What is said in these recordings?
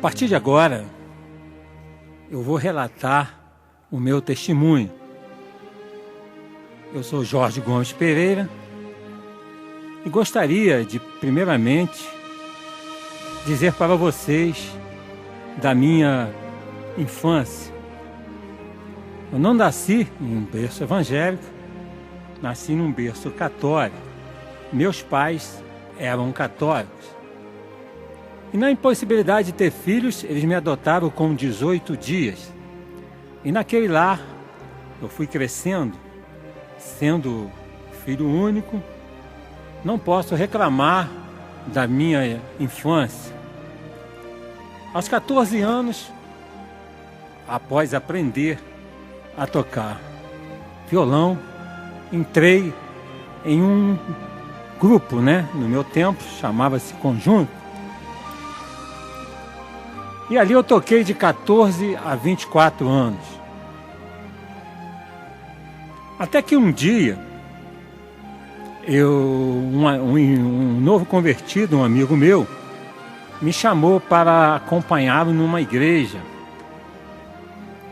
partir de agora, eu vou relatar o meu testemunho. Eu sou Jorge Gomes Pereira e gostaria de, primeiramente, dizer para vocês da minha infância. Eu não nasci em um berço evangélico, nasci num berço católico. Meus pais eram católicos. E na impossibilidade de ter filhos, eles me adotaram com 18 dias. E naquele lar, eu fui crescendo, sendo filho único. Não posso reclamar da minha infância. Aos 14 anos, após aprender a tocar violão, entrei em um grupo, no meu tempo, chamava-se Conjunto. E ali eu toquei de 14 a 24 anos. Até que um dia, um novo convertido, um amigo meu, me chamou para acompanhá-lo numa igreja.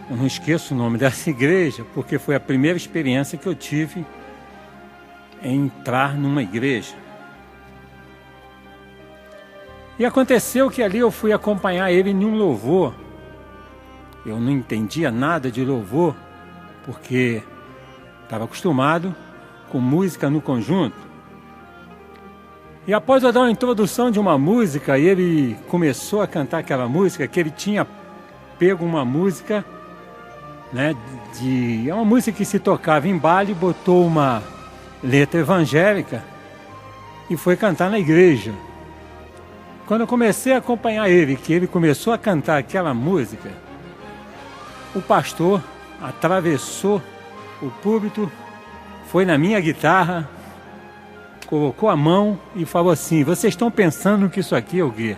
Eu não esqueço o nome dessa igreja, porque foi a primeira experiência que eu tive em entrar numa igreja. E aconteceu que ali eu fui acompanhar ele em um louvor. Eu não entendia nada de louvor, porque estava acostumado com música no conjunto. E após eu dar uma introdução de uma música, ele começou a cantar aquela música, que ele tinha pego uma música, é uma música que se tocava em baile, botou uma letra evangélica e foi cantar na igreja. Quando eu comecei a acompanhar ele, que ele começou a cantar aquela música, o pastor atravessou o púlpito, foi na minha guitarra, colocou a mão e falou assim: vocês estão pensando que isso aqui é o quê?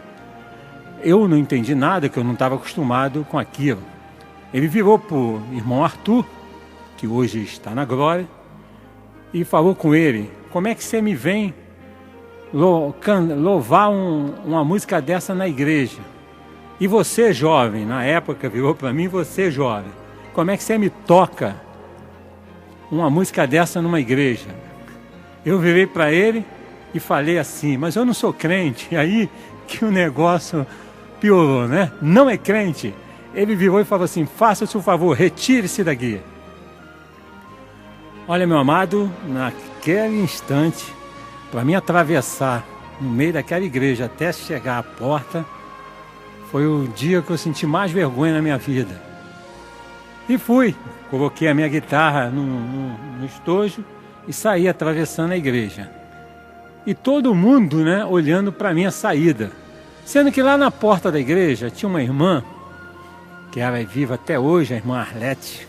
Eu não entendi nada, que eu não estava acostumado com aquilo. Ele virou para o irmão Arthur, que hoje está na glória, e falou com ele: como é que você me vem louvar uma música dessa na igreja? E você, jovem, na época virou para mim: você, jovem, como é que você me toca uma música dessa numa igreja? Eu virei para ele e falei assim: mas eu não sou crente. E aí que o negócio piorou, Não é crente. Ele virou e falou assim: faça-se o favor, retire-se daqui. Olha, meu amado, naquele instante, para mim atravessar no meio daquela igreja até chegar à porta, foi o dia que eu senti mais vergonha na minha vida. E fui, coloquei a minha guitarra no estojo e saí atravessando a igreja. E todo mundo, olhando para a minha saída. Sendo que lá na porta da igreja tinha uma irmã, que ela é viva até hoje, a irmã Arlete.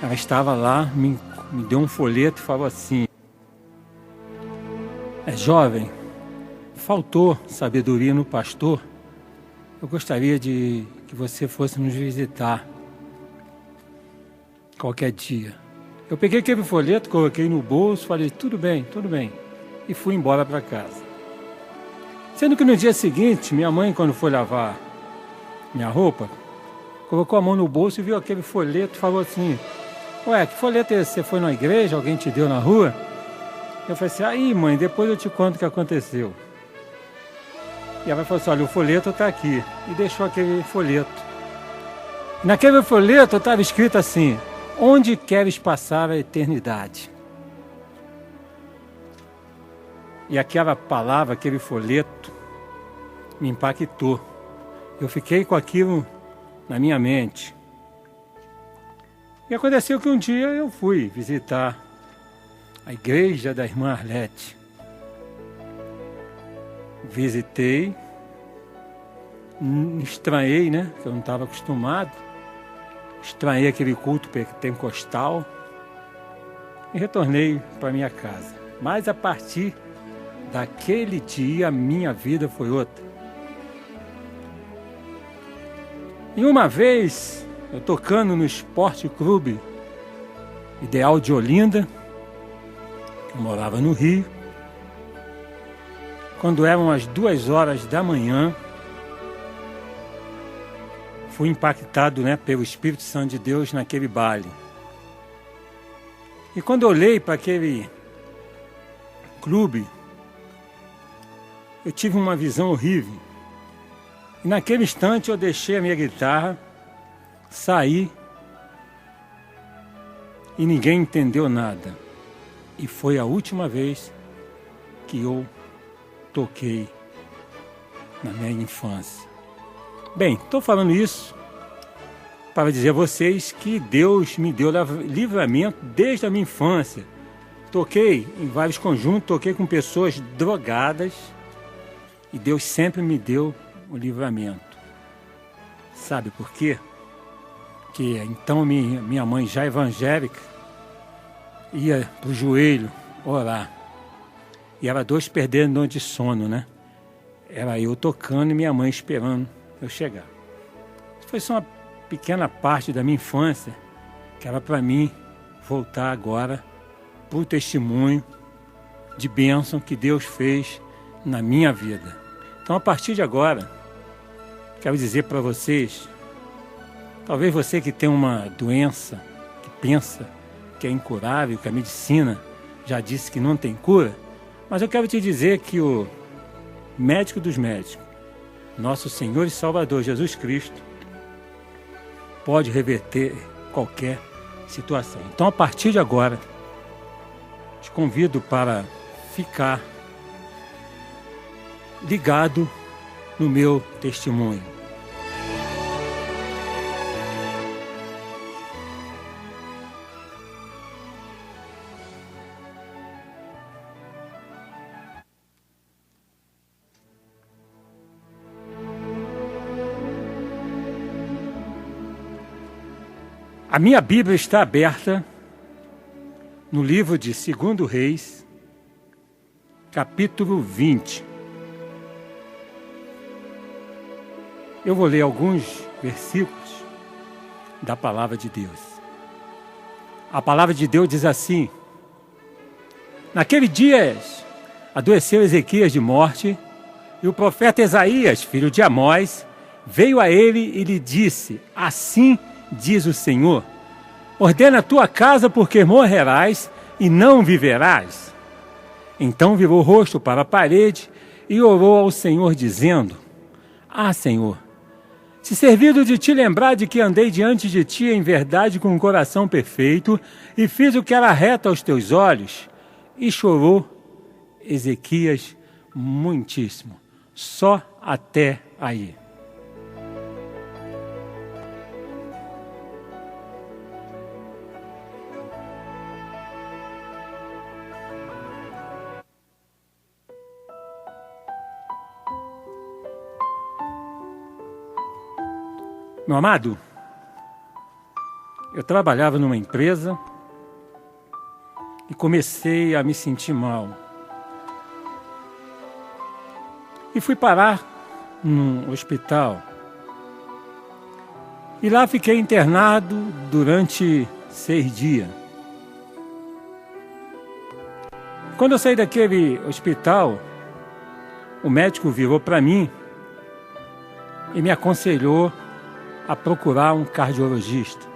Ela estava lá, me deu um folheto e falou assim: jovem, faltou sabedoria no pastor. Eu gostaria de que você fosse nos visitar qualquer dia. Eu peguei aquele folheto, coloquei no bolso, falei: tudo bem, e fui embora para casa. Sendo que no dia seguinte, minha mãe, quando foi lavar minha roupa, colocou a mão no bolso e viu aquele folheto e falou assim: ué, que folheto é esse? Você foi na igreja? Alguém te deu na rua? Eu falei assim: aí, mãe, depois eu te conto o que aconteceu. E ela falou assim: olha, o folheto está aqui. E deixou aquele folheto. Naquele folheto estava escrito assim: onde queres passar a eternidade? E aquela palavra, aquele folheto, me impactou. Eu fiquei com aquilo na minha mente. E aconteceu que um dia eu fui visitar a igreja da irmã Arlete. Visitei, estranhei, que eu não estava acostumado. Estranhei aquele culto pentecostal e retornei para minha casa. Mas a partir daquele dia, a minha vida foi outra. E uma vez, eu tocando no Esporte Clube Ideal de Olinda, eu morava no Rio, quando eram as 2 horas da manhã, fui impactado, né, pelo Espírito Santo de Deus naquele baile. E quando eu olhei para aquele clube, eu tive uma visão horrível. E naquele instante eu deixei a minha guitarra, saí e ninguém entendeu nada. E foi a última vez que eu toquei na minha infância. Bem, estou falando isso para dizer a vocês que Deus me deu livramento desde a minha infância. Toquei em vários conjuntos, toquei com pessoas drogadas e Deus sempre me deu o livramento. Sabe por quê? Que então minha mãe, já evangélica, ia para o joelho orar. E era 2 perdendo de sono, né? Era eu tocando e minha mãe esperando eu chegar. Foi só uma pequena parte da minha infância que era para mim voltar agora para o testemunho de bênção que Deus fez na minha vida. Então, a partir de agora, quero dizer para vocês, talvez você que tem uma doença, que pensa que é incurável, que a medicina já disse que não tem cura, mas eu quero te dizer que o médico dos médicos, nosso Senhor e Salvador Jesus Cristo, pode reverter qualquer situação. Então, a partir de agora, te convido para ficar ligado no meu testemunho. A minha Bíblia está aberta no livro de 2 Reis, capítulo 20. Eu vou ler alguns versículos da palavra de Deus. A palavra de Deus diz assim: naquele dia adoeceu Ezequias de morte, e o profeta Isaías, filho de Amós, veio a ele e lhe disse: assim diz o Senhor, ordena a tua casa, porque morrerás e não viverás. Então virou o rosto para a parede e orou ao Senhor, dizendo: ah, Senhor, se servido de te lembrar de que andei diante de ti em verdade com um coração perfeito e fiz o que era reto aos teus olhos. E chorou Ezequias muitíssimo. Só até aí. Meu amado, eu trabalhava numa empresa e comecei a me sentir mal. E fui parar num hospital. E lá fiquei internado durante 6 dias. Quando eu saí daquele hospital, o médico virou para mim e me aconselhou a procurar um cardiologista.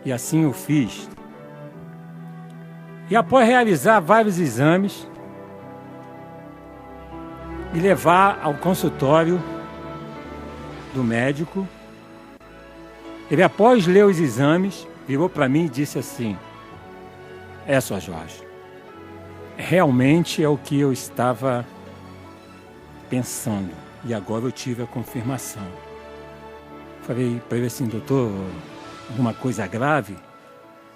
E assim eu fiz. E após realizar vários exames, me levar ao consultório do médico, ele, após ler os exames, virou para mim e disse assim: Sr. Jorge, realmente é o que eu estava pensando. E agora eu tive a confirmação. Falei para ele assim: doutor, alguma coisa grave?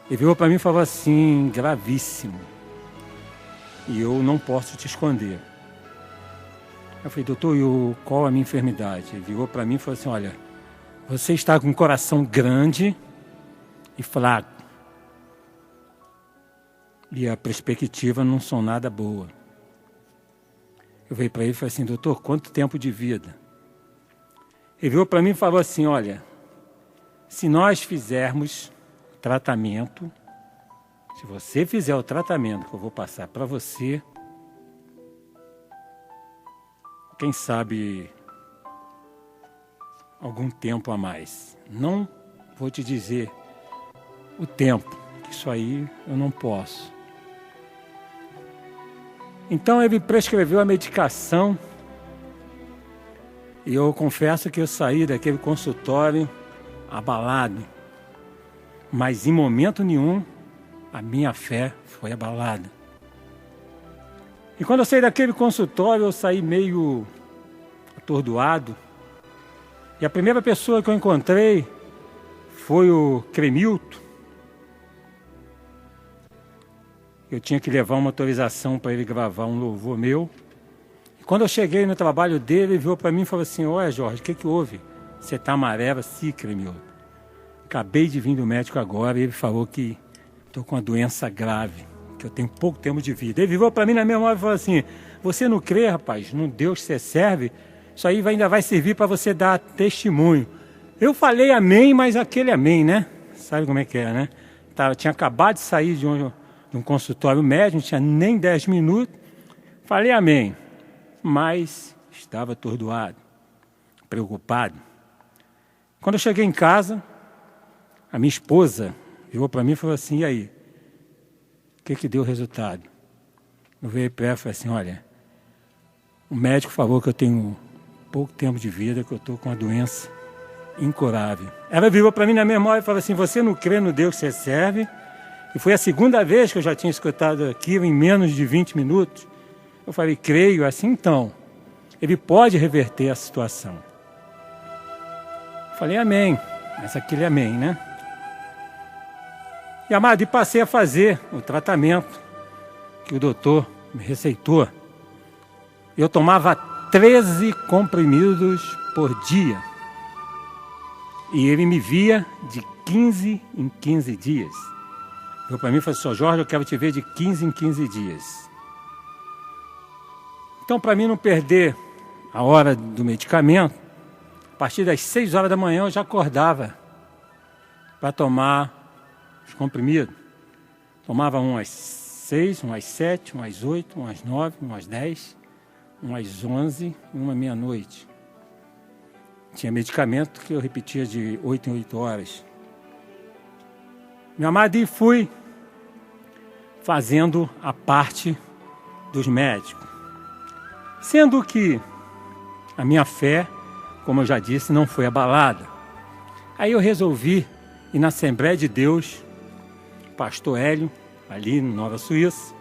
Ele virou para mim e falou assim: gravíssimo. E eu não posso te esconder. Eu falei: doutor, qual a minha enfermidade? Ele virou para mim e falou assim: olha, você está com um coração grande e fraco. E a perspectiva não são nada boa. Eu veio para ele e falei assim: doutor, quanto tempo de vida? Ele virou para mim e falou assim: olha, se nós fizermos tratamento, se você fizer o tratamento que eu vou passar para você, quem sabe algum tempo a mais. Não vou te dizer o tempo, isso aí eu não posso. Então ele prescreveu a medicação e eu confesso que eu saí daquele consultório abalado, mas em momento nenhum a minha fé foi abalada. E quando eu saí daquele consultório, eu saí meio atordoado. E a primeira pessoa que eu encontrei foi o Cremilton. Eu tinha que levar uma autorização para ele gravar um louvor meu. E quando eu cheguei no trabalho dele, ele virou para mim e falou assim: olha, Jorge, o que houve? Você está amarelo? Sim, Cremilton. Acabei de vir do médico agora e ele falou que estou com uma doença grave, que eu tenho pouco tempo de vida. Ele virou para mim na mesma hora e falou assim: você não crê, rapaz, no Deus que você serve? Isso aí ainda vai servir para você dar testemunho. Eu falei amém, mas aquele amém, né? Sabe como é que é, né? Tinha acabado de sair de um consultório médico, não tinha nem 10 minutos. Falei amém, mas estava atordoado, preocupado. Quando eu cheguei em casa, a minha esposa virou para mim e falou assim: e aí? O que deu o resultado? Eu virei para ela e falei assim: olha, o médico falou que eu tenho pouco tempo de vida, que eu estou com uma doença incurável. Ela virou para mim na mesma hora e falou assim: você não crê no Deus que você serve? E foi a segunda vez que eu já tinha escutado aquilo em menos de 20 minutos. Eu falei: creio, assim então, ele pode reverter a situação. Eu falei amém, mas aquele amém, né? E amado, e passei a fazer o tratamento que o doutor me receitou. Eu tomava 13 comprimidos por dia. E ele me via de 15 em 15 dias. Eu para mim falou assim: Jorge, eu quero te ver de 15 em 15 dias. Então, para mim não perder a hora do medicamento, a partir das 6 horas da manhã eu já acordava para tomar os comprimidos. Tomava um às 6, um às 7, um às 8, um às 9, um às 10, um às 11 e uma meia-noite. Tinha medicamento que eu repetia de 8 em 8 horas. Meu amado, e fui fazendo a parte dos médicos. Sendo que a minha fé, como eu já disse, não foi abalada. Aí eu resolvi ir na Assembleia de Deus, Pastor Hélio, ali no Nova Suíça.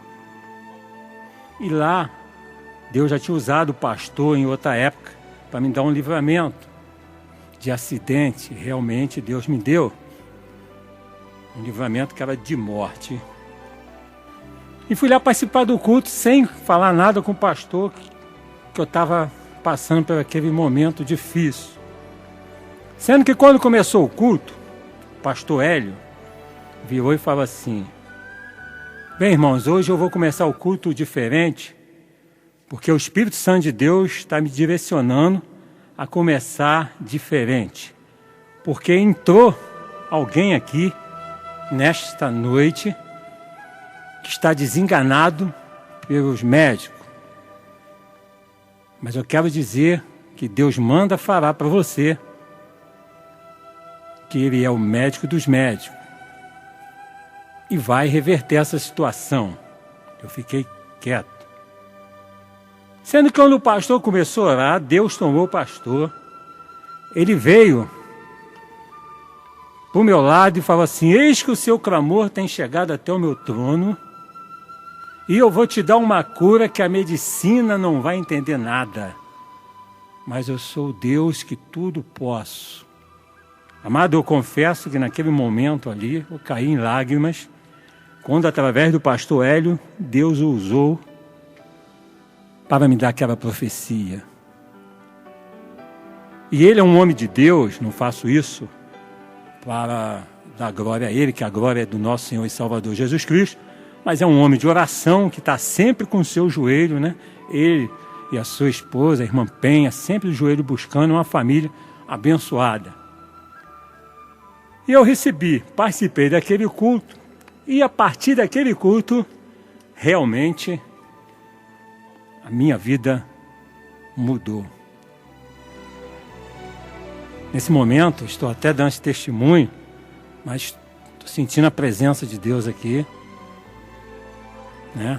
E lá, Deus já tinha usado o pastor em outra época para me dar um livramento de acidente. Realmente Deus me deu um livramento que era de morte. E fui lá participar do culto sem falar nada com o pastor, que eu estava passando por aquele momento difícil. Sendo que quando começou o culto, o pastor Hélio virou e falou assim: bem, irmãos, hoje eu vou começar o culto diferente, porque o Espírito Santo de Deus está me direcionando a começar diferente. Porque entrou alguém aqui, nesta noite, que está desenganado pelos médicos. Mas eu quero dizer que Deus manda falar para você que Ele é o médico dos médicos e vai reverter essa situação. Eu fiquei quieto. Sendo que quando o pastor começou a orar, Deus tomou o pastor. Ele veio para o meu lado e falou assim: eis que o seu clamor tem chegado até o meu trono e eu vou te dar uma cura que a medicina não vai entender nada. Mas eu sou o Deus que tudo posso. Amado, eu confesso que naquele momento ali, eu caí em lágrimas, quando através do pastor Hélio, Deus o usou para me dar aquela profecia. E ele é um homem de Deus, não faço isso para dar glória a ele, que a glória é do nosso Senhor e Salvador Jesus Cristo, mas é um homem de oração que está sempre com o seu joelho, né? Ele e a sua esposa, a irmã Penha, sempre de joelho buscando uma família abençoada. E eu participei daquele culto, e a partir daquele culto, realmente, a minha vida mudou. Nesse momento, estou até dando esse testemunho, mas estou sentindo a presença de Deus aqui.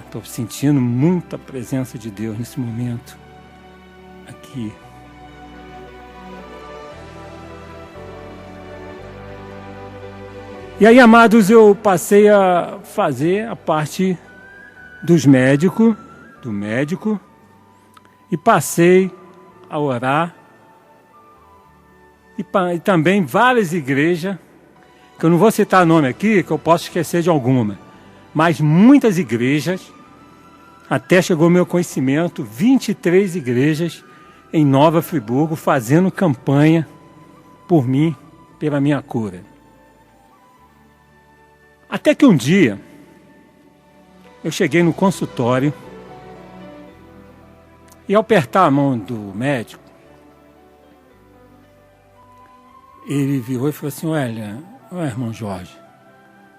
Estou sentindo muita presença de Deus nesse momento aqui. E aí, amados, eu passei a fazer a parte do médico, e passei a orar, e também várias igrejas, que eu não vou citar nome aqui, que eu posso esquecer de alguma, mas muitas igrejas, até chegou ao meu conhecimento, 23 igrejas em Nova Friburgo, fazendo campanha por mim, pela minha cura. Até que um dia, eu cheguei no consultório, e ao apertar a mão do médico, ele virou e falou assim: olha, irmão Jorge,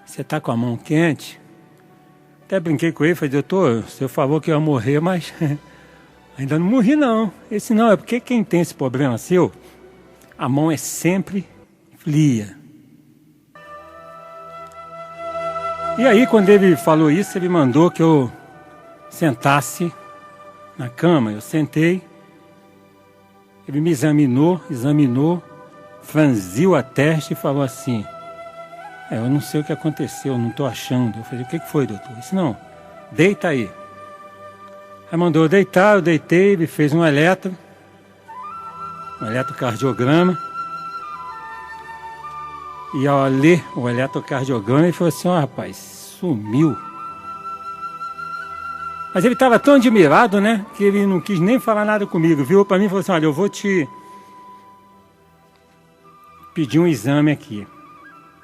você está com a mão quente? Até brinquei com ele, falei: doutor, o senhor falou que eu ia morrer, mas ainda não morri não. Ele disse: não, é porque quem tem esse problema seu, a mão é sempre fria. E aí, quando ele falou isso, ele mandou que eu sentasse na cama. Eu sentei, ele me examinou, franziu a testa e falou assim: eu não sei o que aconteceu, não estou achando. Eu falei: o que foi, doutor? Ele disse: não, deita aí. Aí mandou eu deitar, eu deitei, ele fez um eletrocardiograma. E ao ler o eletrocardiograma, ele falou assim: ó, rapaz, sumiu. Mas ele estava tão admirado, né, que ele não quis nem falar nada comigo. Viu para mim e falou assim: olha, eu vou te pedir um exame aqui,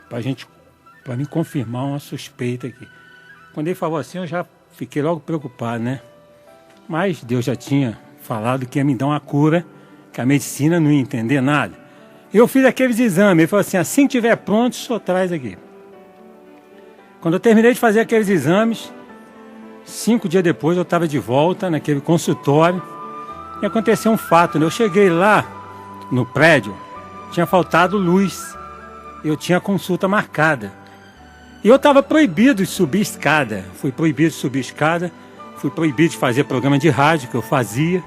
para me confirmar uma suspeita aqui. Quando ele falou assim, eu já fiquei logo preocupado, né? Mas Deus já tinha falado que ia me dar uma cura, que a medicina não ia entender nada. Eu fiz aqueles exames, ele falou assim que estiver pronto, o senhor traz aqui. Quando eu terminei de fazer aqueles exames, 5 dias depois eu estava de volta naquele consultório e aconteceu um fato, né? Eu cheguei lá no prédio, tinha faltado luz, eu tinha consulta marcada. E eu estava proibido de subir escada, fui proibido de subir escada, fui proibido de fazer programa de rádio que eu fazia,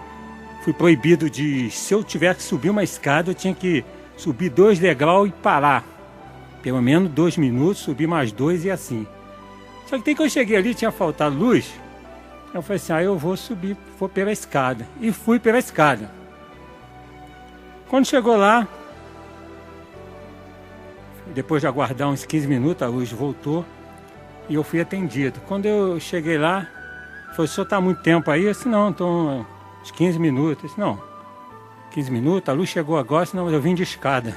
fui proibido de, se eu tiver que subir uma escada, eu tinha que subir 2 degraus e parar. Pelo menos 2 minutos, subir mais 2 e assim. Só que tem que eu cheguei ali, tinha faltado luz. Eu falei assim: eu vou subir, vou pela escada. E fui pela escada. Quando chegou lá, depois de aguardar uns 15 minutos, a luz voltou e eu fui atendido. Quando eu cheguei lá, falou: o senhor está há muito tempo aí? Eu disse: não, estou uns 15 minutos. Eu disse: não, 15 minutos, a luz chegou agora, senão eu vim de escada.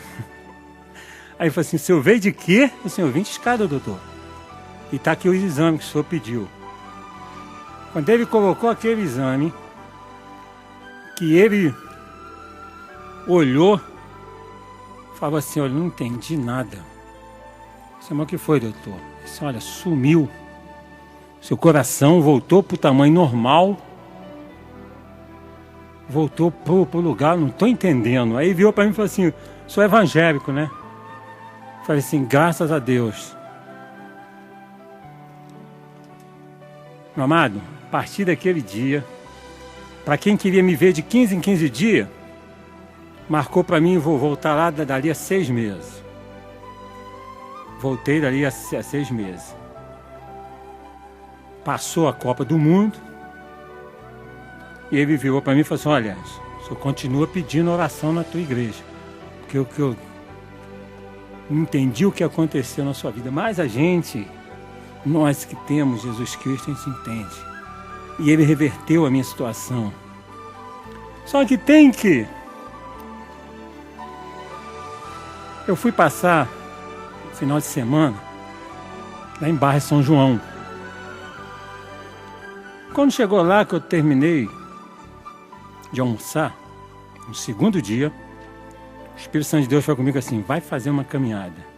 Aí ele falou assim: o senhor veio de quê? Eu disse: eu vim de escada, doutor. E está aqui os exames que o senhor pediu. Quando ele colocou aquele exame, que ele olhou, falou assim: olha, não entendi nada. Eu disse: mas o que foi, doutor? Ele disse: olha, sumiu. Seu coração voltou para o tamanho normal. Voltou para o lugar, não estou entendendo. Aí viu para mim e falou assim: sou evangélico, né? Falei assim: graças a Deus. Meu amado, a partir daquele dia, para quem queria me ver de 15 em 15 dias, marcou para mim, vou voltar lá dali a 6 meses. Voltei dali a 6 meses. Passou a Copa do Mundo, e ele virou para mim e falou assim: olha, o senhor continua pedindo oração na tua igreja, porque eu não entendi o que aconteceu na sua vida, mas a gente, nós que temos Jesus Cristo, a gente entende. E ele reverteu a minha situação. Só que eu fui passar final de semana lá em Barra São João. Quando chegou lá, que eu terminei de almoçar, no segundo dia, o Espírito Santo de Deus foi comigo assim: vai fazer uma caminhada.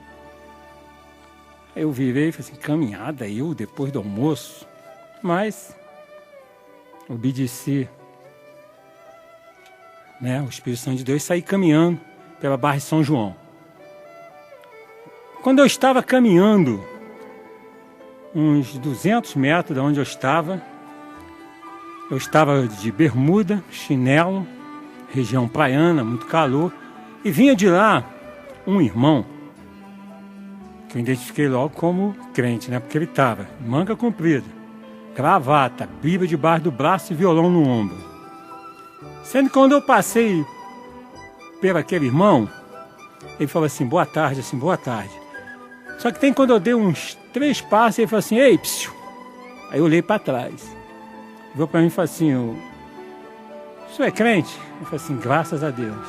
Aí eu virei e falei assim: caminhada eu depois do almoço? Mas obedeci, né, o Espírito Santo de Deus, saí caminhando pela Barra de São João. Quando eu estava caminhando uns 200 metros de onde eu estava de bermuda, chinelo, região praiana, muito calor, e vinha de lá um irmão, que eu identifiquei logo como crente, né? Porque ele estava manga comprida, gravata, Bíblia debaixo do braço e violão no ombro. Sendo que quando eu passei por aquele irmão, ele falou assim, boa tarde, assim, boa tarde. Só que tem quando eu dei uns 3 passos, ele falou assim, ei, psiu. Aí eu olhei para trás. Ele veio para mim e falou assim, o senhor é crente? Eu falei assim, graças a Deus.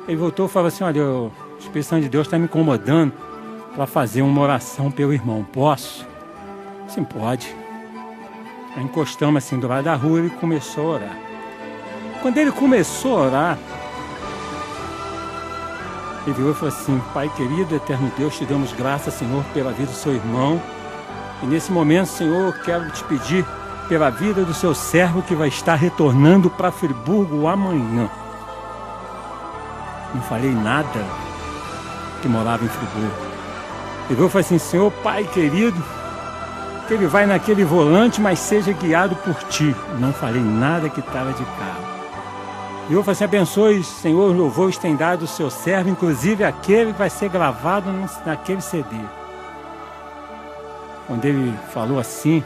Ele voltou e falou assim, olha, o Espírito Santo de Deus está me incomodando para fazer uma oração pelo irmão. Posso? Sim, pode. Aí encostamos assim do lado da rua e ele começou a orar. Quando ele começou a orar, ele virou e falou assim, Pai querido, eterno Deus, te damos graças, Senhor, pela vida do seu irmão. E nesse momento, Senhor, quero te pedir pela vida do seu servo que vai estar retornando para Friburgo amanhã. Não falei nada que morava em Friburgo. Ele virou e falou assim, Senhor, Pai querido, que ele vai naquele volante, mas seja guiado por ti. Não falei nada que estava de carro. E eu falei assim, abençoe, Senhor, louvor estendado do seu servo, inclusive aquele que vai ser gravado naquele CD. Quando ele falou assim,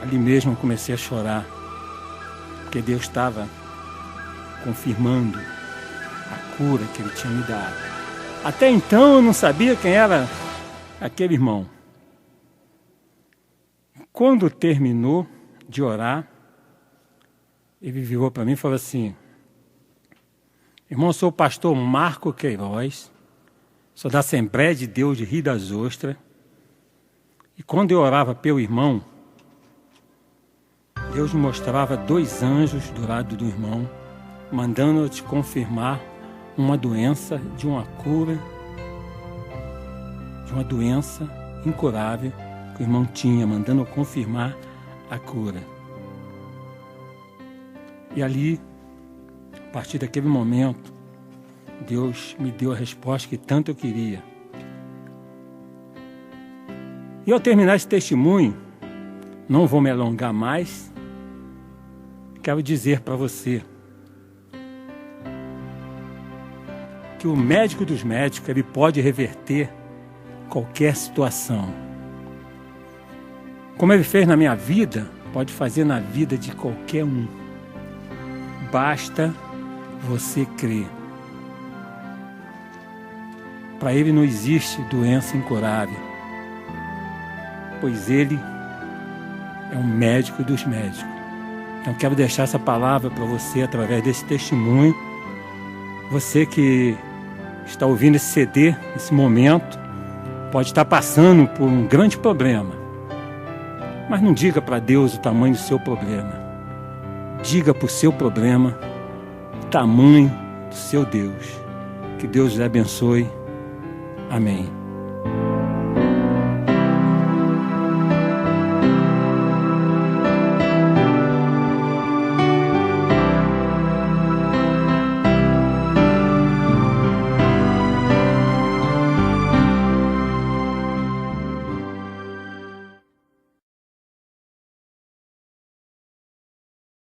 ali mesmo eu comecei a chorar, porque Deus estava confirmando a cura que ele tinha me dado. Até então eu não sabia quem era aquele irmão. Quando terminou de orar, ele virou para mim e falou assim, irmão, eu sou o pastor Marco Queiroz, sou da Assembleia de Deus de Rio das Ostras, e quando eu orava pelo irmão, Deus me mostrava 2 anjos do lado do irmão, mandando eu te confirmar uma doença de uma cura, de uma doença incurável que o irmão tinha, mandando eu confirmar a cura. E ali, a partir daquele momento, Deus me deu a resposta que tanto eu queria. E ao terminar esse testemunho, não vou me alongar mais, quero dizer para você que o médico dos médicos, ele pode reverter qualquer situação. Como ele fez na minha vida, pode fazer na vida de qualquer um. Basta você crer. Para ele não existe doença incurável, pois ele é o médico dos médicos. Então quero deixar essa palavra para você através desse testemunho. Você que está ouvindo esse CD, nesse momento, pode estar passando por um grande problema. Mas não diga para Deus o tamanho do seu problema. Diga para o seu problema o tamanho do seu Deus. Que Deus lhe abençoe. Amém.